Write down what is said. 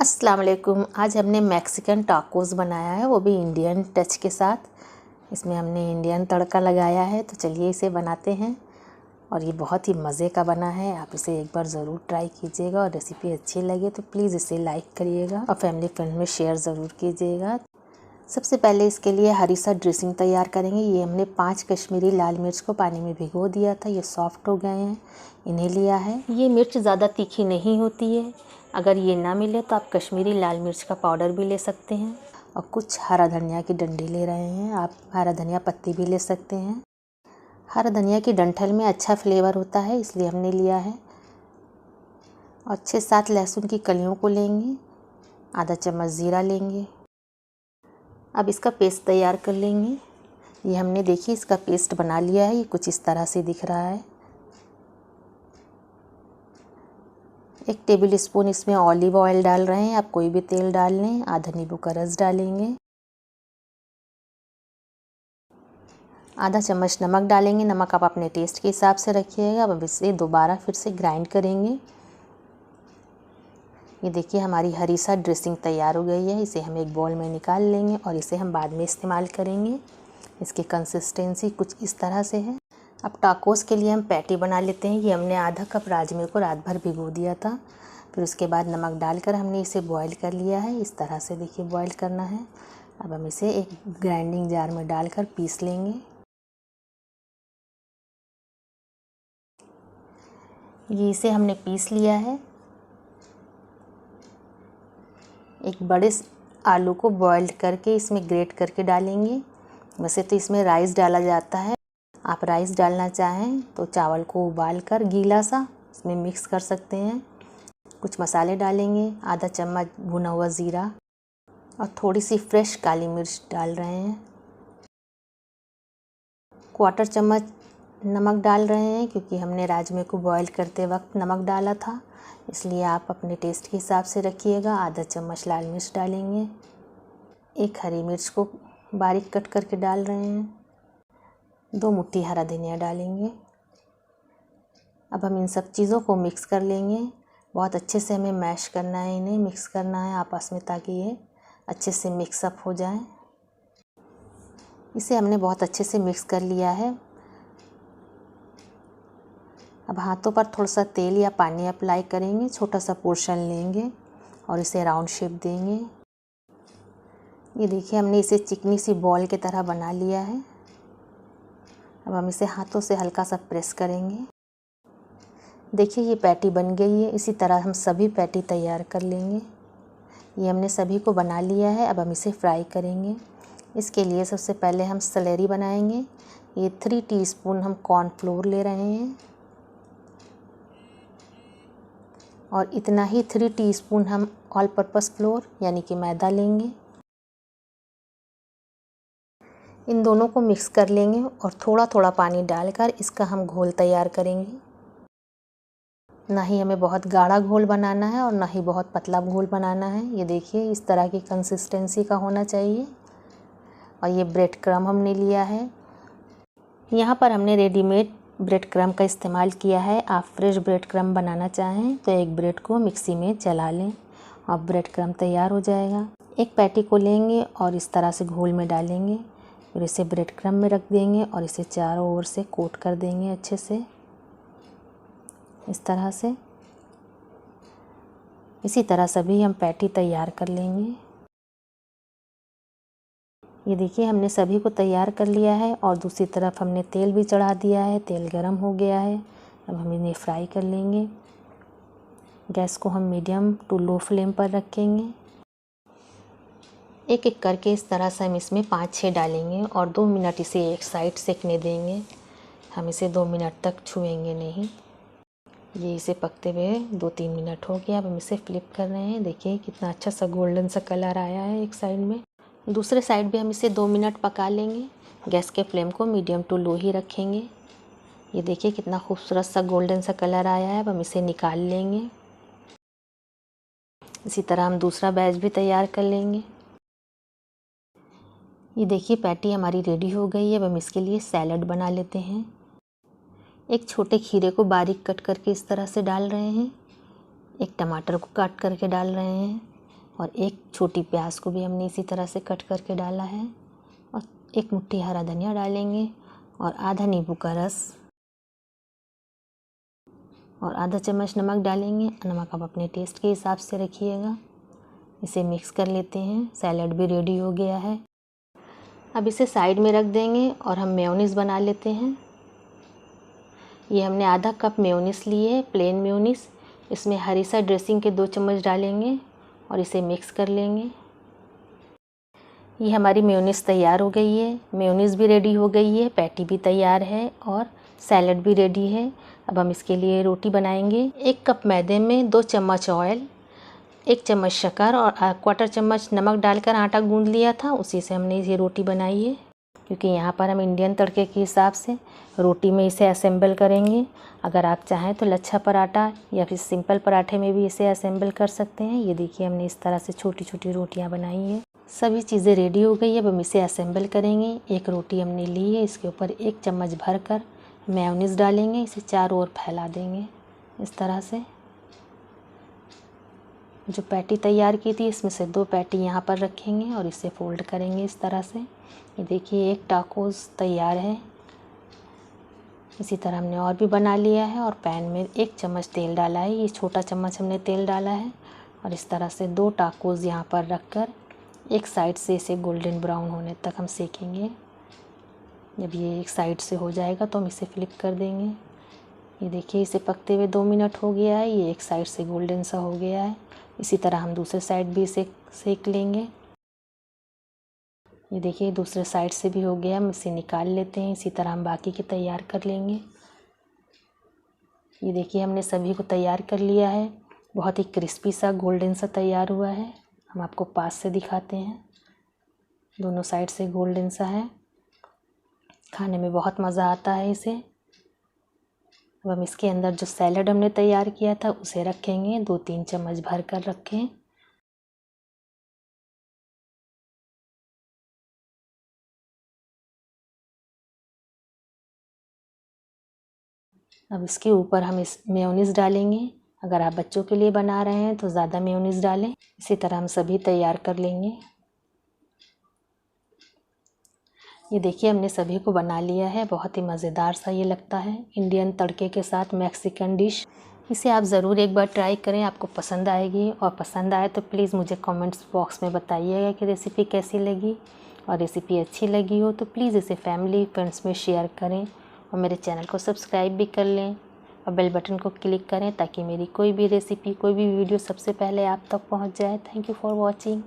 अस्सलाम वालेकुम। आज हमने मैक्सिकन टाकोस बनाया है, वो भी इंडियन टच के साथ। इसमें हमने इंडियन तड़का लगाया है, तो चलिए इसे बनाते हैं। और ये बहुत ही मज़े का बना है, आप इसे एक बार ज़रूर ट्राई कीजिएगा। और रेसिपी अच्छी लगे तो प्लीज़ इसे लाइक करिएगा और फैमिली फ्रेंड में शेयर ज़रूर कीजिएगा। सबसे पहले इसके लिए हरी सा ड्रेसिंग तैयार करेंगे। ये हमने 5 कश्मीरी लाल मिर्च को पानी में भिगो दिया था, ये सॉफ्ट हो गए हैं, इन्हें लिया है। ये मिर्च ज़्यादा तीखी नहीं होती है, अगर ये ना मिले तो आप कश्मीरी लाल मिर्च का पाउडर भी ले सकते हैं। और कुछ हरा धनिया की डंडी ले रहे हैं, आप हरा धनिया पत्ती भी ले सकते हैं। हरा धनिया की डंठल में अच्छा फ्लेवर होता है, इसलिए हमने लिया है। और 6-7 लहसुन की कलियों को लेंगे, आधा चम्मच ज़ीरा लेंगे। अब इसका पेस्ट तैयार कर लेंगे। ये हमने देखिए इसका पेस्ट बना लिया है, ये कुछ इस तरह से दिख रहा है। 1 टेबल स्पून इसमें ऑलिव ऑयल डाल रहे हैं, आप कोई भी तेल डाल लें। आधा नींबू का रस डालेंगे। आधा चम्मच नमक डालेंगे, नमक आप अपने टेस्ट के हिसाब से रखिएगा। अब इसे दोबारा फिर से ग्राइंड करेंगे। ये देखिए हमारी हरी सा ड्रेसिंग तैयार हो गई है, इसे हम एक बाउल में निकाल लेंगे और इसे हम बाद में इस्तेमाल करेंगे। इसकी कंसिस्टेंसी कुछ इस तरह से है। अब टाकोस के लिए हम पैटी बना लेते हैं। ये हमने आधा कप राजमे को रात भर भिगो दिया था, फिर उसके बाद नमक डालकर हमने इसे बॉईल कर लिया है। इस तरह से देखिए बॉईल करना है। अब हम इसे एक ग्राइंडिंग जार में डालकर पीस लेंगे। ये इसे हमने पीस लिया है। एक बड़े आलू को बॉइल्ड करके इसमें ग्रेट करके डालेंगे। वैसे तो इसमें राइस डाला जाता है, आप राइस डालना चाहें तो चावल को उबाल कर गीला सा इसमें मिक्स कर सकते हैं। कुछ मसाले डालेंगे, आधा चम्मच भुना हुआ ज़ीरा और थोड़ी सी फ्रेश काली मिर्च डाल रहे हैं। 1/4 चम्मच नमक डाल रहे हैं, क्योंकि हमने राजमे को बॉईल करते वक्त नमक डाला था, इसलिए आप अपने टेस्ट के हिसाब से रखिएगा। आधा चम्मच लाल मिर्च डालेंगे। 1 हरी मिर्च को बारीक कट करके डाल रहे हैं। 2 मुट्ठी हरा धनिया डालेंगे। अब हम इन सब चीज़ों को मिक्स कर लेंगे। बहुत अच्छे से हमें मैश करना है, इन्हें मिक्स करना है आपस में, ताकि ये अच्छे से मिक्सअप हो जाए। इसे हमने बहुत अच्छे से मिक्स कर लिया है। अब हाथों पर थोड़ा सा तेल या पानी अप्लाई करेंगे, छोटा सा पोर्शन लेंगे और इसे राउंड शेप देंगे। ये देखिए हमने इसे चिकनी सी बॉल की तरह बना लिया है। अब हम इसे हाथों से हल्का सा प्रेस करेंगे। देखिए ये पैटी बन गई है। इसी तरह हम सभी पैटी तैयार कर लेंगे। ये हमने सभी को बना लिया है। अब हम इसे फ्राई करेंगे। इसके लिए सबसे पहले हम सैलरी बनाएंगे। ये 3 टीस्पून हम कॉर्नफ्लोर ले रहे हैं और इतना ही 3 टीस्पून हम ऑल पर्पस फ्लोर यानी कि मैदा लेंगे। इन दोनों को मिक्स कर लेंगे और थोड़ा थोड़ा पानी डालकर इसका हम घोल तैयार करेंगे। ना ही हमें बहुत गाढ़ा घोल बनाना है और ना ही बहुत पतला घोल बनाना है। ये देखिए इस तरह की कंसिस्टेंसी का होना चाहिए। और ये ब्रेड क्रम्ब हमने लिया है। यहाँ पर हमने रेडीमेड ब्रेड क्रम्ब का इस्तेमाल किया है। आप फ्रेश ब्रेड क्रम्ब बनाना चाहें तो एक ब्रेड को मिक्सी में चला लें और ब्रेड क्रम्ब तैयार हो जाएगा। एक पैटी को लेंगे और इस तरह से घोल में डालेंगे, फिर इसे ब्रेड क्रम्ब में रख देंगे और इसे चारों ओर से कोट कर देंगे अच्छे से, इस तरह से। इसी तरह सभी हम पैटी तैयार कर लेंगे। ये देखिए हमने सभी को तैयार कर लिया है और दूसरी तरफ हमने तेल भी चढ़ा दिया है। तेल गरम हो गया है। अब हम इन्हें फ्राई कर लेंगे। गैस को हम मीडियम टू लो फ्लेम पर रखेंगे। एक एक करके इस तरह से हम इसमें 5-6 डालेंगे और 2 मिनट इसे एक साइड सेकने देंगे। हम इसे 2 मिनट तक छुएंगे नहीं। ये इसे पकते हुए 2-3 मिनट हो गया। अब हम इसे फ्लिप कर रहे हैं। देखिए कितना अच्छा सा गोल्डन सा कलर आया है एक साइड में। दूसरे साइड भी हम इसे 2 मिनट पका लेंगे। गैस के फ्लेम को मीडियम टू लो ही रखेंगे। ये देखिए कितना खूबसूरत सा गोल्डन सा कलर आया है। अब हम इसे निकाल लेंगे। इसी तरह हम दूसरा बैच भी तैयार कर लेंगे। ये देखिए पैटी हमारी रेडी हो गई है। अब हम इसके लिए सैलड बना लेते हैं। एक छोटे खीरे को बारीक कट करके इस तरह से डाल रहे हैं। एक टमाटर को काट करके डाल रहे हैं। और एक छोटी प्याज को भी हमने इसी तरह से कट करके डाला है और एक मुट्ठी हरा धनिया डालेंगे और आधा नींबू का रस और आधा चम्मच नमक डालेंगे। नमक आप अपने टेस्ट के हिसाब से रखिएगा। इसे मिक्स कर लेते हैं। सैलड भी रेडी हो गया है। अब इसे साइड में रख देंगे और हम मेयोनीज़ बना लेते हैं। ये हमने आधा कप मेयोनीज़ ली है, प्लेन मेयोनीज़। इसमें हरी सा ड्रेसिंग के 2 चम्मच डालेंगे और इसे मिक्स कर लेंगे। ये हमारी मेयोनीज़ तैयार हो गई है। मेयोनीज़ भी रेडी हो गई है, पैटी भी तैयार है और सैलड भी रेडी है। अब हम इसके लिए रोटी बनाएंगे। 1 कप मैदे में 2 चम्मच ऑयल, 1 चम्मच शक्कर और 1/4 चम्मच नमक डालकर आटा गूंद लिया था, उसी से हमने ये रोटी बनाई है। क्योंकि यहाँ पर हम इंडियन तड़के के हिसाब से रोटी में इसे असेंबल करेंगे। अगर आप चाहें तो लच्छा पराठा या फिर सिंपल पराठे में भी इसे असेंबल कर सकते हैं। ये देखिए हमने इस तरह से छोटी छोटी रोटियाँ बनाई हैं। सभी चीज़ें रेडी हो गई है। अब हम इसे असेंबल करेंगे। एक रोटी हमने ली है, इसके ऊपर 1 चम्मच भरकर मेयोनीज़ डालेंगे। इसे चारों ओर फैला देंगे इस तरह से। जो पैटी तैयार की थी इसमें से 2 पैटी यहाँ पर रखेंगे और इसे फोल्ड करेंगे इस तरह से। ये देखिए एक टाकोस तैयार है। इसी तरह हमने और भी बना लिया है और पैन में 1 चम्मच तेल डाला है। ये छोटा चम्मच हमने तेल डाला है और इस तरह से 2 टाकोस यहाँ पर रखकर एक साइड से इसे गोल्डन ब्राउन होने तक हम सेकेंगे। जब ये एक साइड से हो जाएगा तो हम इसे फ्लिप कर देंगे। ये देखिए इसे पकते हुए 2 मिनट हो गया है। ये एक साइड से गोल्डन सा हो गया है। इसी तरह हम दूसरे साइड भी इसे सेक लेंगे। ये देखिए दूसरे साइड से भी हो गया, हम इसे निकाल लेते हैं। इसी तरह हम बाकी के तैयार कर लेंगे। ये देखिए हमने सभी को तैयार कर लिया है। बहुत ही क्रिस्पी सा गोल्डन सा तैयार हुआ है। हम आपको पास से दिखाते हैं। दोनों साइड से गोल्डन सा है। खाने में बहुत मज़ा आता है इसे। अब हम इसके अंदर जो सैलड हमने तैयार किया था उसे रखेंगे। 2-3 चम्मच भर कर रखें। अब इसके ऊपर हम इस मेयोनीज़ डालेंगे। अगर आप बच्चों के लिए बना रहे हैं तो ज़्यादा मेयोनीज़ डालें। इसी तरह हम सभी तैयार कर लेंगे। ये देखिए हमने सभी को बना लिया है। बहुत ही मज़ेदार सा ये लगता है इंडियन तड़के के साथ मैक्सिकन डिश। इसे आप ज़रूर एक बार ट्राई करें, आपको पसंद आएगी। और पसंद आए तो प्लीज़ मुझे कमेंट्स बॉक्स में बताइएगा कि रेसिपी कैसी लगी। और रेसिपी अच्छी लगी हो तो प्लीज़ इसे फैमिली फ्रेंड्स में शेयर करें और मेरे चैनल को सब्सक्राइब भी कर लें और बेल बटन को क्लिक करें ताकि मेरी कोई भी रेसिपी, कोई भी वीडियो सबसे पहले आप तक पहुंच जाए। Thank you for watching.